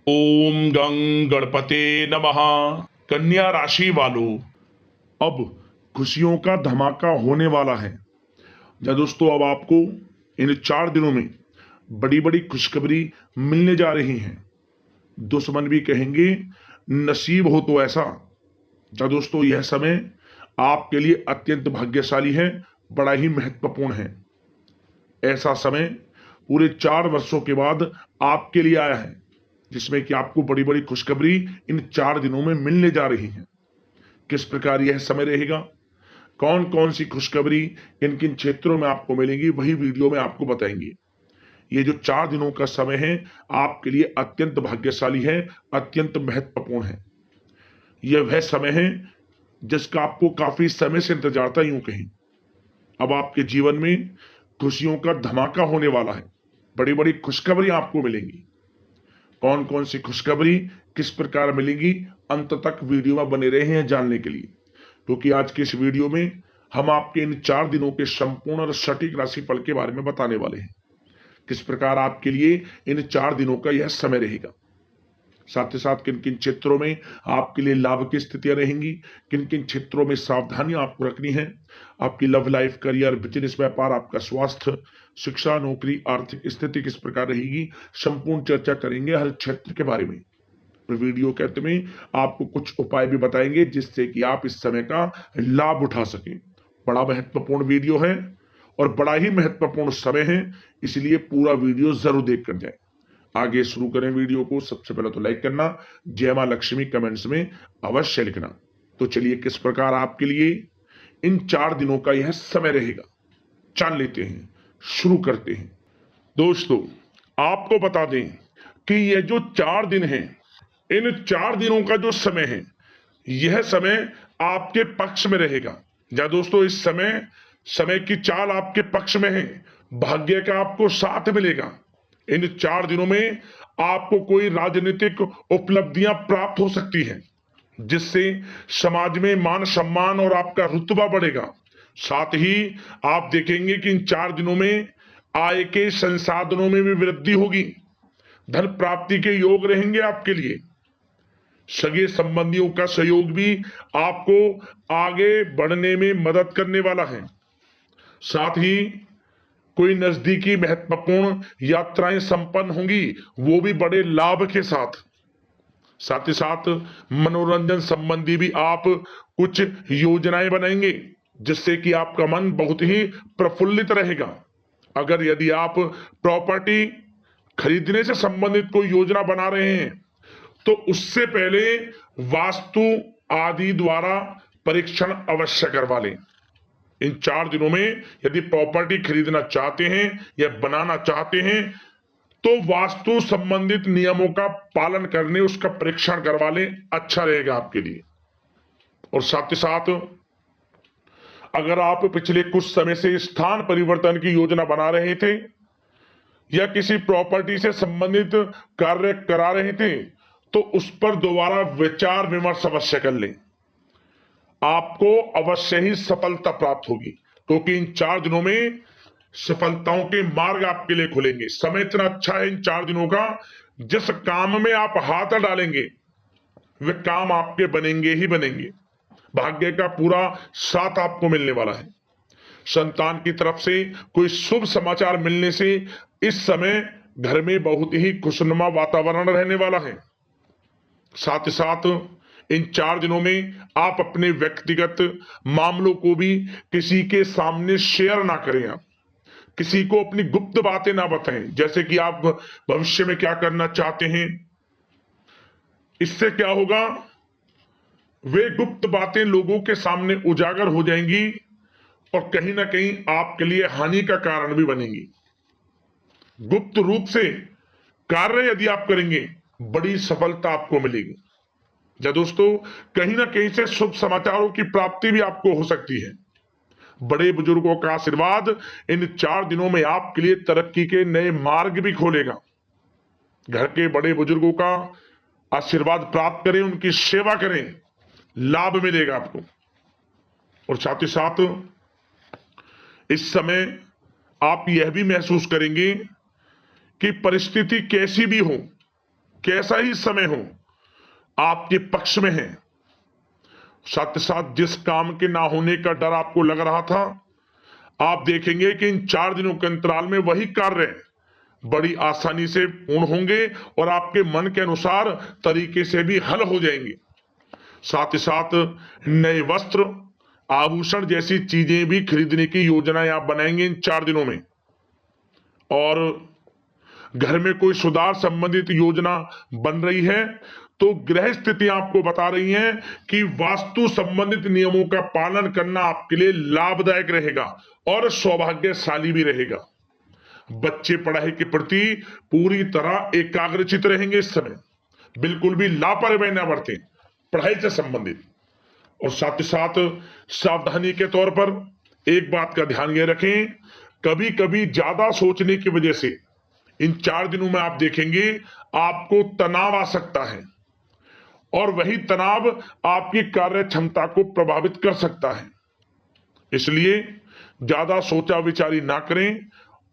ओम गं गणपते नमः। कन्या राशि वालों, अब खुशियों का धमाका होने वाला है। या दोस्तों, अब आपको इन 4 दिनों में बड़ी बड़ी खुशखबरी मिलने जा रही हैं। दुश्मन भी कहेंगे नसीब हो तो ऐसा। या दोस्तों, यह समय आपके लिए अत्यंत भाग्यशाली है, बड़ा ही महत्वपूर्ण है। ऐसा समय पूरे 4 वर्षों के बाद आपके लिए आया है, जिसमें कि आपको बड़ी बड़ी खुशखबरी इन 4 दिनों में मिलने जा रही है। किस प्रकार यह समय रहेगा, कौन कौन सी खुशखबरी किन किन क्षेत्रों में आपको मिलेंगी, वही वीडियो में आपको बताएंगे। ये जो 4 दिनों का समय है आपके लिए अत्यंत भाग्यशाली है, अत्यंत महत्वपूर्ण है। यह वह समय है जिसका आपको काफी समय से इंतजार था, यूं कहें। अब आपके जीवन में खुशियों का धमाका होने वाला है, बड़ी बड़ी खुशखबरी आपको मिलेंगी। कौन कौन सी खुशखबरी किस प्रकार मिलेंगी, अंत तक वीडियो में बने रहे हैं जानने के लिए, क्योंकि आज के इस वीडियो में हम आपके इन 4 दिनों के संपूर्ण और सटीक राशिफल के बारे में बताने वाले हैं। किस प्रकार आपके लिए इन 4 दिनों का यह समय रहेगा, साथ ही साथ किन किन क्षेत्रों में आपके लिए लाभ की स्थितियां रहेंगी, किन किन क्षेत्रों में सावधानियां आपको रखनी है। आपकी लव लाइफ, करियर, बिजनेस, व्यापार, आपका स्वास्थ्य, शिक्षा, नौकरी, आर्थिक स्थिति किस प्रकार रहेगी, संपूर्ण चर्चा करेंगे हर क्षेत्र के बारे में। तो वीडियो के अंत में आपको कुछ उपाय भी बताएंगे जिससे कि आप इस समय का लाभ उठा सकें। बड़ा महत्वपूर्ण वीडियो है और बड़ा ही महत्वपूर्ण समय है, इसलिए पूरा वीडियो जरूर देख कर जाए। आगे शुरू करें वीडियो को। सबसे पहले तो लाइक करना, जय मां लक्ष्मी कमेंट्स में अवश्य लिखना। तो चलिए, किस प्रकार आपके लिए इन 4 दिनों का यह समय रहेगा जान लेते हैं, शुरू करते हैं। दोस्तों, आपको बता दें कि यह जो 4 दिन हैं, इन 4 दिनों का जो समय है, यह समय आपके पक्ष में रहेगा। या दोस्तों, इस समय समय की चाल आपके पक्ष में है, भाग्य का आपको साथ मिलेगा। इन 4 दिनों में आपको कोई राजनीतिक उपलब्धियां प्राप्त हो सकती हैं, जिससे समाज में मान सम्मान और आपका रुतबा बढ़ेगा। साथ ही आप देखेंगे कि इन 4 दिनों में आय के संसाधनों में भी वृद्धि होगी, धन प्राप्ति के योग रहेंगे आपके लिए। सगे संबंधियों का सहयोग भी आपको आगे बढ़ने में मदद करने वाला है। साथ ही कोई नजदीकी महत्वपूर्ण यात्राएं संपन्न होंगी, वो भी बड़े लाभ के साथ। साथ ही साथ मनोरंजन संबंधी भी आप कुछ योजनाएं बनाएंगे, जिससे कि आपका मन बहुत ही प्रफुल्लित रहेगा। अगर यदि आप प्रॉपर्टी खरीदने से संबंधित कोई योजना बना रहे हैं, तो उससे पहले वास्तु आदि द्वारा परीक्षण अवश्य करवा लें। इन 4 दिनों में यदि प्रॉपर्टी खरीदना चाहते हैं या बनाना चाहते हैं, तो वास्तु संबंधित नियमों का पालन करने उसका परीक्षण करवा लें, अच्छा रहेगा आपके लिए। और साथ ही साथ अगर आप पिछले कुछ समय से स्थान परिवर्तन की योजना बना रहे थे या किसी प्रॉपर्टी से संबंधित कार्य करा रहे थे, तो उस पर दोबारा विचार विमर्श अवश्य कर लें। आपको अवश्य ही सफलता प्राप्त होगी, क्योंकि इन 4 दिनों में सफलताओं के मार्ग आपके लिए खुलेंगे। समय इतना अच्छा है इन 4 दिनों का, जिस काम में आप हाथ डालेंगे वे काम आपके बनेंगे ही बनेंगे। भाग्य का पूरा साथ आपको मिलने वाला है। संतान की तरफ से कोई शुभ समाचार मिलने से इस समय घर में बहुत ही खुशनुमा वातावरण रहने वाला है। साथ ही साथ इन 4 दिनों में आप अपने व्यक्तिगत मामलों को भी किसी के सामने शेयर ना करें। आप किसी को अपनी गुप्त बातें ना बताएं, जैसे कि आप भविष्य में क्या करना चाहते हैं। इससे क्या होगा, वे गुप्त बातें लोगों के सामने उजागर हो जाएंगी और कहीं ना कहीं आपके लिए हानि का कारण भी बनेंगी। गुप्त रूप से कार्य यदि आप करेंगे, बड़ी सफलता आपको मिलेगी। या दोस्तों, कहीं ना कहीं से शुभ समाचारों की प्राप्ति भी आपको हो सकती है। बड़े बुजुर्गों का आशीर्वाद इन 4 दिनों में आपके लिए तरक्की के नए मार्ग भी खोलेगा। घर के बड़े बुजुर्गों का आशीर्वाद प्राप्त करें, उनकी सेवा करें, लाभ मिलेगा आपको। और साथ ही साथ इस समय आप यह भी महसूस करेंगे कि परिस्थिति कैसी भी हो, कैसा ही समय हो आपके पक्ष में है। साथ ही साथ जिस काम के ना होने का डर आपको लग रहा था, आप देखेंगे कि इन 4 दिनों के अंतराल में वही कार्य बड़ी आसानी से पूर्ण होंगे और आपके मन के अनुसार तरीके से भी हल हो जाएंगे। साथ ही साथ नए वस्त्र, आभूषण जैसी चीजें भी खरीदने की योजनाएं आप बनाएंगे इन 4 दिनों में। और घर में कोई सुधार संबंधित योजना बन रही है तो ग्रह स्थिति आपको बता रही है कि वास्तु संबंधित नियमों का पालन करना आपके लिए लाभदायक रहेगा और सौभाग्यशाली भी रहेगा। बच्चे पढ़ाई के प्रति पूरी तरह एकाग्रचित रहेंगे इस समय, बिल्कुल भी लापरवाही न बरतें पढ़ाई से संबंधित। और साथ ही साथ सावधानी के तौर पर एक बात का ध्यान ये रखें, कभी कभी ज्यादा सोचने की वजह से इन 4 दिनों में आप देखेंगे आपको तनाव आ सकता है और वही तनाव आपकी कार्य क्षमता को प्रभावित कर सकता है। इसलिए ज्यादा सोचा विचारी ना करें,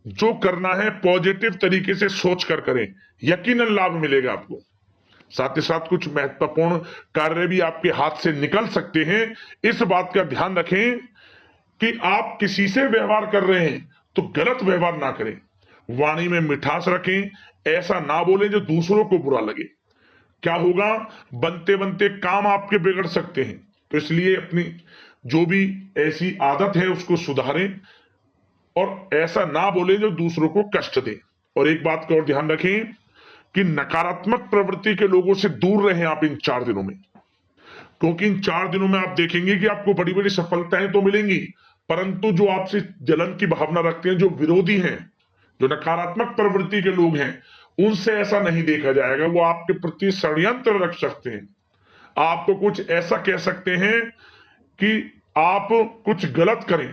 जो करना है पॉजिटिव तरीके से सोच कर करें, यकीनन लाभ मिलेगा आपको। साथ ही साथ कुछ महत्वपूर्ण कार्य भी आपके हाथ से निकल सकते हैं। इस बात का ध्यान रखें कि आप किसी से व्यवहार कर रहे हैं तो गलत व्यवहार ना करें, वाणी में मिठास रखें, ऐसा ना बोलें जो दूसरों को बुरा लगे। क्या होगा, बनते बनते काम आपके बिगड़ सकते हैं। तो इसलिए अपनी जो भी ऐसी आदत है उसको सुधारें और ऐसा ना बोलें जो दूसरों को कष्ट दे। और एक बात का और ध्यान रखें कि नकारात्मक प्रवृत्ति के लोगों से दूर रहें आप इन 4 दिनों में, क्योंकि इन 4 दिनों में आप देखेंगे कि आपको बड़ी बड़ी सफलताएं तो मिलेंगी, परंतु जो आपसे जलन की भावना रखते हैं, जो विरोधी हैं, जो नकारात्मक प्रवृत्ति के लोग हैं, उनसे ऐसा नहीं देखा जाएगा। वो आपके प्रति षड्यंत्र रख सकते हैं, आपको कुछ ऐसा कह सकते हैं कि आप कुछ गलत करें,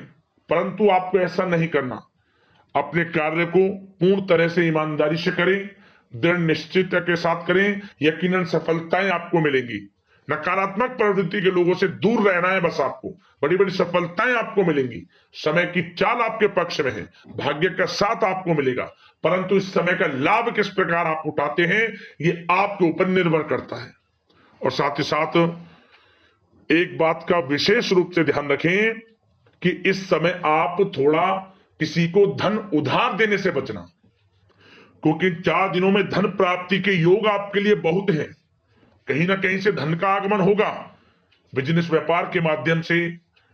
परंतु आपको ऐसा नहीं करना। अपने कार्य को पूर्ण तरह से ईमानदारी से करें, दृढ़ निश्चितता के साथ करें, यकीनन सफलताएं आपको मिलेंगी। नकारात्मक प्रवृत्ति के लोगों से दूर रहना है बस, आपको बड़ी बड़ी सफलताएं आपको मिलेंगी। समय की चाल आपके पक्ष में है, भाग्य का साथ आपको मिलेगा, परंतु इस समय का लाभ किस प्रकार आप उठाते हैं ये आपके ऊपर निर्भर करता है। और साथ ही साथ एक बात का विशेष रूप से ध्यान रखें कि इस समय आप थोड़ा किसी को धन उधार देने से बचना, क्योंकि 4 दिनों में धन प्राप्ति के योग आपके लिए बहुत हैं। कहीं ना कहीं से धन का आगमन होगा, बिजनेस व्यापार के माध्यम से,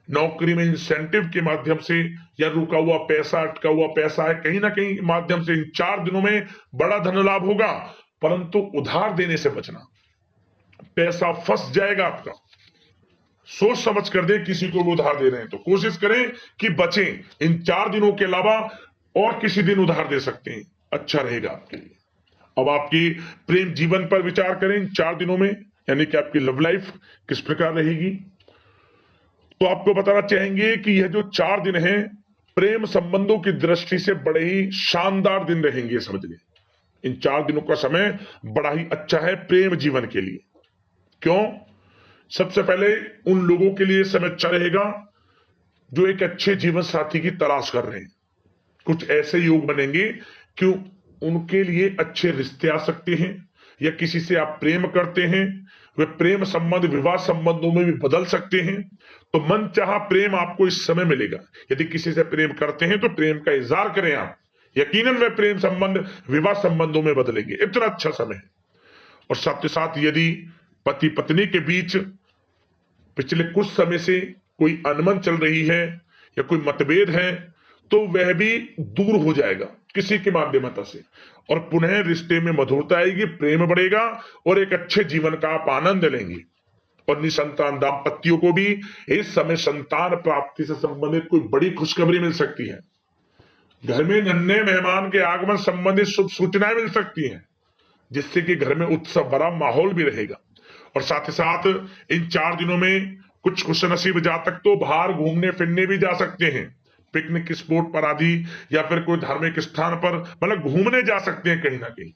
नौकरी में इंसेंटिव के माध्यम से, या रुका हुआ पैसा, अटका हुआ पैसा है, कहीं ना कहीं माध्यम से इन 4 दिनों में बड़ा धन लाभ होगा, परंतु उधार देने से बचना। पैसा फंस जाएगा आपका। सोच समझ कर दे, किसी को भी उधार दे रहे हैं तो कोशिश करें कि बचें। इन 4 दिनों के अलावा और किसी दिन उधार दे सकते हैं, अच्छा रहेगा आपके लिए। अब आपकी प्रेम जीवन पर विचार करें इन 4 दिनों में, यानी कि आपकी लव लाइफ किस प्रकार रहेगी। तो आपको बताना चाहेंगे कि यह जो 4 दिन हैं प्रेम संबंधों की दृष्टि से बड़े ही शानदार दिन रहेंगे, समझ लें। इन 4 दिनों का समय बड़ा ही अच्छा है प्रेम जीवन के लिए। क्यों? सबसे पहले उन लोगों के लिए समय अच्छा रहेगा जो एक अच्छे जीवन साथी की तलाश कर रहे हैं। कुछ ऐसे योग बनेंगे कि उनके लिए अच्छे रिश्ते आ सकते हैं, या किसी से आप प्रेम करते हैं, वे प्रेम संबंध विवाह संबंधों में भी बदल सकते हैं। तो मन चाहा प्रेम आपको इस समय मिलेगा। यदि किसी से प्रेम करते हैं तो प्रेम का इजहार करें आप, यकीनन वे प्रेम संबंध विवाह संबंधों में बदलेंगे। इतना अच्छा समय है। और साथ ही साथ यदि पति पत्नी के बीच पिछले कुछ समय से कोई अनबन चल रही है या कोई मतभेद है तो वह भी दूर हो जाएगा किसी के माध्यमता से, और पुनः रिश्ते में मधुरता आएगी, प्रेम बढ़ेगा और एक अच्छे जीवन का आप आनंद लेंगे। और निसंतान दाम्पत्यों को भी इस समय संतान प्राप्ति से संबंधित कोई बड़ी खुशखबरी मिल सकती है। घर में नन्हे मेहमान के आगमन संबंधित शुभ सूचनाएं मिल सकती हैं, जिससे कि घर में उत्सव भरा माहौल भी रहेगा। और साथ ही साथ इन 4 दिनों में कुछ खुशनसीब जातक तो बाहर घूमने फिरने भी जा सकते हैं, पिकनिक स्पॉट पर आदि, या फिर कोई धार्मिक स्थान पर मतलब घूमने जा सकते हैं। कहीं ना कहीं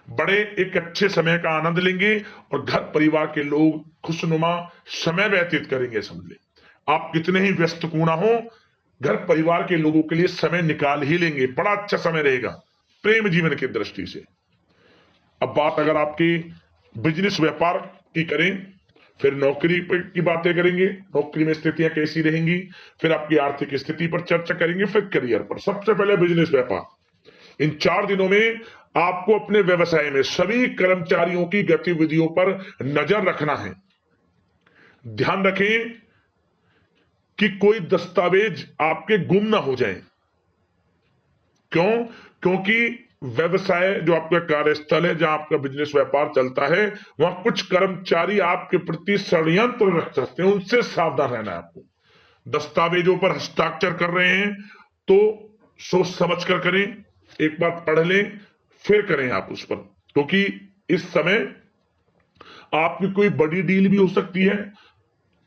बड़े एक अच्छे समय का आनंद लेंगे और घर परिवार के लोग खुशनुमा समय व्यतीत करेंगे। समझ ले, आप कितने ही व्यस्त क्यों ना हो, घर परिवार के लोगों के लिए समय निकाल ही लेंगे। बड़ा अच्छा समय रहेगा प्रेम जीवन की दृष्टि से। अब बात अगर आपकी बिजनेस व्यापार की करें, फिर नौकरी की बातें करेंगे, नौकरी में स्थितियां कैसी रहेंगी, फिर आपकी आर्थिक स्थिति पर चर्चा करेंगे, फिर करियर पर। सबसे पहले बिजनेस व्यापार। इन 4 दिनों में आपको अपने व्यवसाय में सभी कर्मचारियों की गतिविधियों पर नजर रखना है। ध्यान रखें कि कोई दस्तावेज आपके गुम ना हो जाए। क्यों? क्योंकि व्यवसाय जो आपका कार्यस्थल है, जहां आपका बिजनेस व्यापार चलता है, वहां कुछ कर्मचारी आपके प्रति षड्यंत्र रख सकते हैं, उनसे सावधान रहना है आपको। दस्तावेजों पर हस्ताक्षर कर रहे हैं तो सोच समझ कर करें, एक बार पढ़ लें फिर करें आप उस पर, क्योंकि इस समय आपकी कोई बड़ी डील भी हो सकती है,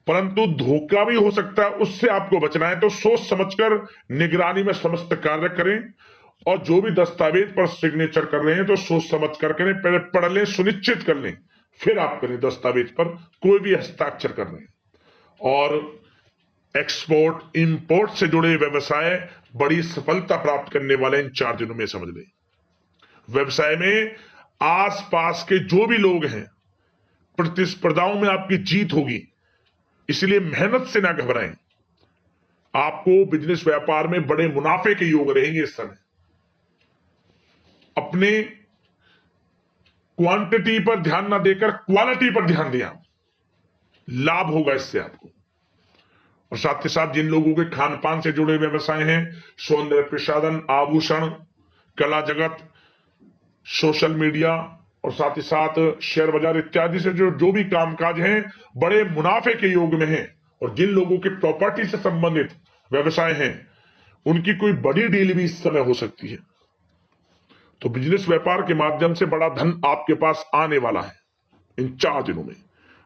परंतु धोखा भी हो सकता है, उससे आपको बचना है। तो सोच समझकर निगरानी में समस्त कार्य करें, और जो भी दस्तावेज पर सिग्नेचर कर रहे हैं तो सोच समझ कर करें, पहले पढ़ लें, सुनिश्चित कर लें, फिर आप करें दस्तावेज पर कोई भी हस्ताक्षर कर रहे हैं। और एक्सपोर्ट इंपोर्ट से जुड़े व्यवसाय बड़ी सफलता प्राप्त करने वाले इन 4 दिनों में, समझ लें। व्यवसाय में आसपास के जो भी लोग हैं, प्रतिस्पर्धाओं में आपकी जीत होगी, इसलिए मेहनत से ना घबराएं। आपको बिजनेस व्यापार में बड़े मुनाफे के योग रहेंगे इस समय। अपने क्वांटिटी पर ध्यान ना देकर क्वालिटी पर ध्यान दिया, लाभ होगा इससे आपको। और साथ ही साथ जिन लोगों के खान पान से जुड़े व्यवसाय हैं, सौंदर्य प्रसाधन, आभूषण, कला जगत, सोशल मीडिया और साथ ही साथ शेयर बाजार इत्यादि से जो भी कामकाज हैं, बड़े मुनाफे के योग में हैं। और जिन लोगों के प्रॉपर्टी से संबंधित व्यवसाय हैं, उनकी कोई बड़ी डील भी इस समय हो सकती है। तो बिजनेस व्यापार के माध्यम से बड़ा धन आपके पास आने वाला है इन 4 दिनों में।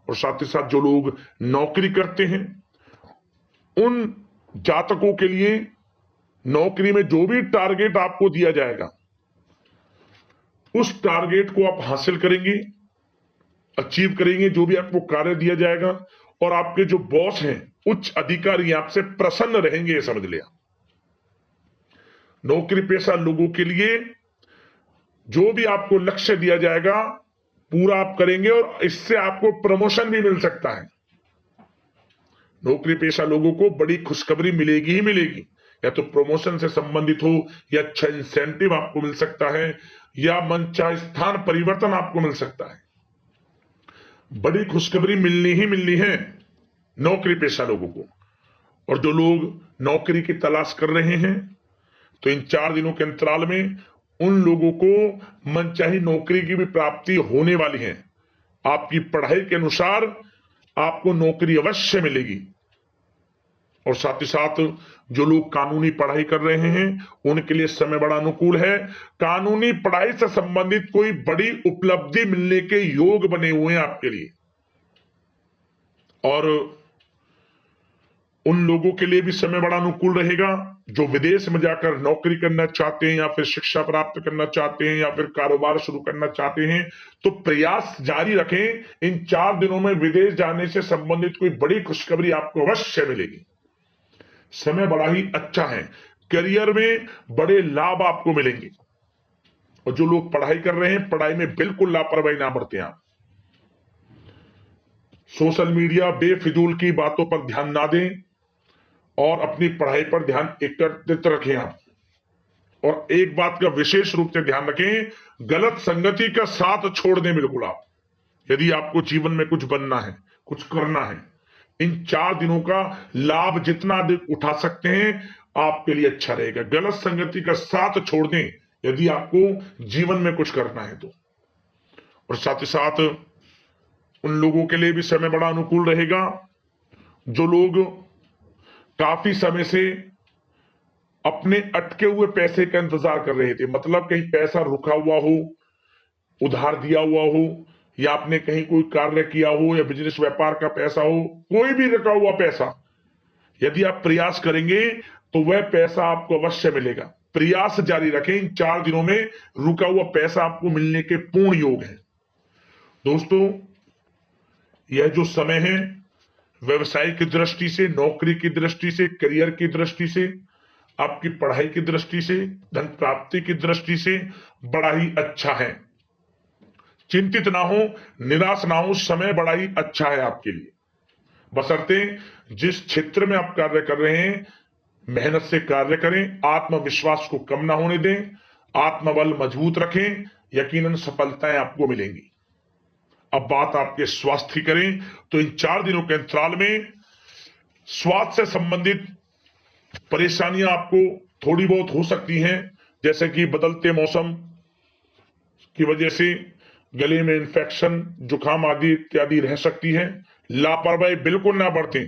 और साथ ही साथ जो लोग नौकरी करते हैं, उन जातकों के लिए नौकरी में जो भी टारगेट आपको दिया जाएगा, उस टारगेट को आप हासिल करेंगे, अचीव करेंगे। जो भी आपको कार्य दिया जाएगा, और आपके जो बॉस हैं, उच्च अधिकारी आपसे प्रसन्न रहेंगे, ये समझ लिया। नौकरी पेशा लोगों के लिए जो भी आपको लक्ष्य दिया जाएगा, पूरा आप करेंगे, और इससे आपको प्रमोशन भी मिल सकता है। नौकरी पेशा लोगों को बड़ी खुशखबरी मिलेगी ही मिलेगी, या तो प्रमोशन से संबंधित हो, या अच्छा इंसेंटिव आपको मिल सकता है, या मनचाहे स्थान परिवर्तन आपको मिल सकता है। बड़ी खुशखबरी मिलनी ही मिलनी है नौकरी पेशा लोगों को। और जो लोग नौकरी की तलाश कर रहे हैं, तो इन 4 दिनों के अंतराल में उन लोगों को मनचाही नौकरी की भी प्राप्ति होने वाली है। आपकी पढ़ाई के अनुसार आपको नौकरी अवश्य मिलेगी। और साथ ही साथ जो लोग कानूनी पढ़ाई कर रहे हैं, उनके लिए समय बड़ा अनुकूल है। कानूनी पढ़ाई से संबंधित कोई बड़ी उपलब्धि मिलने के योग बने हुए हैं आपके लिए। और उन लोगों के लिए भी समय बड़ा अनुकूल रहेगा जो विदेश में जाकर नौकरी करना चाहते हैं, या फिर शिक्षा प्राप्त करना चाहते हैं, या फिर कारोबार शुरू करना चाहते हैं। तो प्रयास जारी रखें। इन 4 दिनों में विदेश जाने से संबंधित कोई बड़ी खुशखबरी आपको अवश्य मिलेगी। समय बड़ा ही अच्छा है। करियर में बड़े लाभ आपको मिलेंगे। और जो लोग पढ़ाई कर रहे हैं, पढ़ाई में बिल्कुल लापरवाही ना बरतें आप। सोशल मीडिया बेफिजूल की बातों पर ध्यान ना दें, और अपनी पढ़ाई पर ध्यान एकत्रित रखें आप। और एक बात का विशेष रूप से ध्यान रखें, गलत संगति का साथ छोड़ दें बिल्कुल आप। यदि आपको जीवन में कुछ बनना है, कुछ करना है, इन 4 दिनों का लाभ जितना अधिक उठा सकते हैं, आपके लिए अच्छा रहेगा। गलत संगति का साथ छोड़ दें यदि आपको जीवन में कुछ करना है तो। और साथ ही साथ उन लोगों के लिए भी समय बड़ा अनुकूल रहेगा जो लोग काफी समय से अपने अटके हुए पैसे का इंतजार कर रहे थे। मतलब कहीं पैसा रुका हुआ हो, उधार दिया हुआ हो, या आपने कहीं कोई कार्य किया हो, या बिजनेस व्यापार का पैसा हो, कोई भी रुका हुआ पैसा, यदि आप प्रयास करेंगे तो वह पैसा आपको अवश्य मिलेगा। प्रयास जारी रखें। इन 4 दिनों में रुका हुआ पैसा आपको मिलने के पूर्ण योग है। दोस्तों, यह जो समय है, व्यवसाय की दृष्टि से, नौकरी की दृष्टि से, करियर की दृष्टि से, आपकी पढ़ाई की दृष्टि से, धन प्राप्ति की दृष्टि से बड़ा ही अच्छा है। चिंतित ना हो, निराश ना हो, समय बड़ा ही अच्छा है आपके लिए। बशर्ते जिस क्षेत्र में आप कार्य कर रहे हैं मेहनत से कार्य करें, आत्मविश्वास को कम ना होने दें, आत्मबल मजबूत रखें, यकीनन सफलताएं आपको मिलेंगी। अब बात आपके स्वास्थ्य की करें तो इन 4 दिनों के अंतराल में स्वास्थ्य से संबंधित परेशानियां आपको थोड़ी बहुत हो सकती हैं, जैसे कि बदलते मौसम की वजह से गले में इंफेक्शन, जुकाम आदि इत्यादि रह सकती है। लापरवाही बिल्कुल ना बरतें,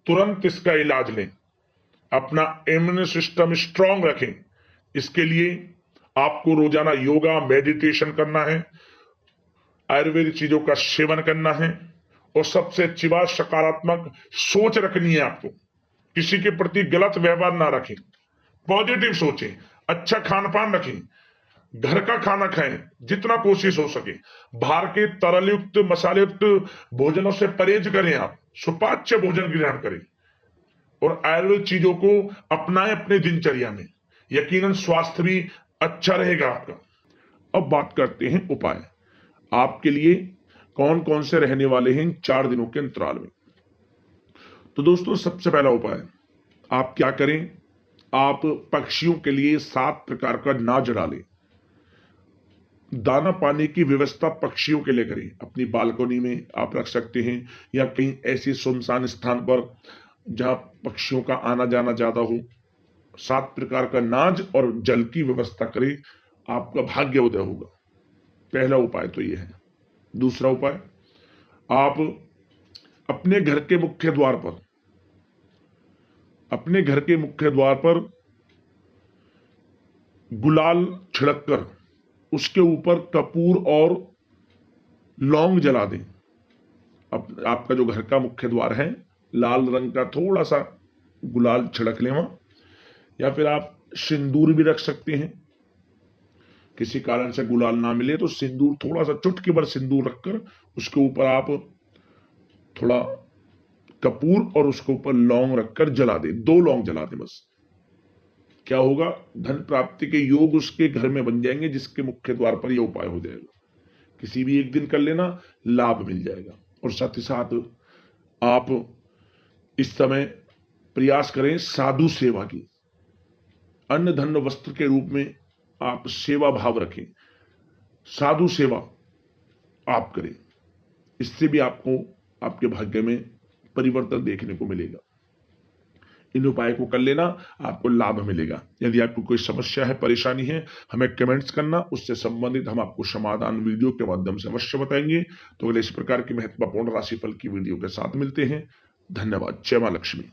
तुरंत इसका इलाज लें, अपना इम्यून सिस्टम स्ट्रांग रखें। इसके लिए आपको रोजाना योगा, मेडिटेशन करना है, आयुर्वेदिक चीजों का सेवन करना है, और सबसे अच्छी बात सकारात्मक सोच रखनी है आपको। किसी के प्रति गलत व्यवहार ना रखें, पॉजिटिव सोचें, अच्छा खान पान रखें, घर का खाना खाएं जितना कोशिश हो सके, बाहर के तरल युक्त मसाले युक्त भोजनों से परहेज करें, आप सुपाच्य भोजन ग्रहण करें और आयुर्वेद चीजों को अपनाएं अपने दिनचर्या में, यकीनन स्वास्थ्य भी अच्छा रहेगा आपका। अब बात करते हैं उपाय आपके लिए कौन कौन से रहने वाले हैं इन 4 दिनों के अंतराल में। तो दोस्तों सबसे पहला उपाय आप क्या करें, आप पक्षियों के लिए 7 प्रकार का अनाज डालें, दाना पानी की व्यवस्था पक्षियों के लिए करें। अपनी बालकनी में आप रख सकते हैं या कहीं ऐसे सुनसान स्थान पर जहां पक्षियों का आना जाना ज्यादा हो। 7 प्रकार का अनाज और जल की व्यवस्था करें, आपका भाग्य उदय होगा। पहला उपाय तो यह है। दूसरा उपाय, आप अपने घर के मुख्य द्वार पर गुलाल छिड़ककर उसके ऊपर कपूर और लौंग जला दें। अब आपका जो घर का मुख्य द्वार है लाल रंग का थोड़ा सा गुलाल छिड़क लें वहां, या फिर आप सिंदूर भी रख सकते हैं। किसी कारण से गुलाल ना मिले तो सिंदूर, थोड़ा सा चुटकी भर सिंदूर रखकर उसके ऊपर आप थोड़ा कपूर और उसके ऊपर लौंग रखकर जला दें। 2 लौंग जला दें बस। क्या होगा, धन प्राप्ति के योग उसके घर में बन जाएंगे, जिसके मुख्य द्वार पर यह उपाय हो जाएगा। किसी भी एक दिन कर लेना, लाभ मिल जाएगा। और साथ ही साथ आप इस समय प्रयास करें साधु सेवा की, अन्न धन वस्त्र के रूप में आप सेवा भाव रखें, साधु सेवा आप करें। इससे भी आपको आपके भाग्य में परिवर्तन देखने को मिलेगा। इन उपाय को कर लेना, आपको लाभ मिलेगा। यदि आपको कोई समस्या है, परेशानी है, हमें कमेंट्स करना, उससे संबंधित हम आपको समाधान वीडियो के माध्यम से अवश्य बताएंगे। तो अगले इस प्रकार की महत्वपूर्ण राशिफल की वीडियो के साथ मिलते हैं। धन्यवाद। जय मां लक्ष्मी।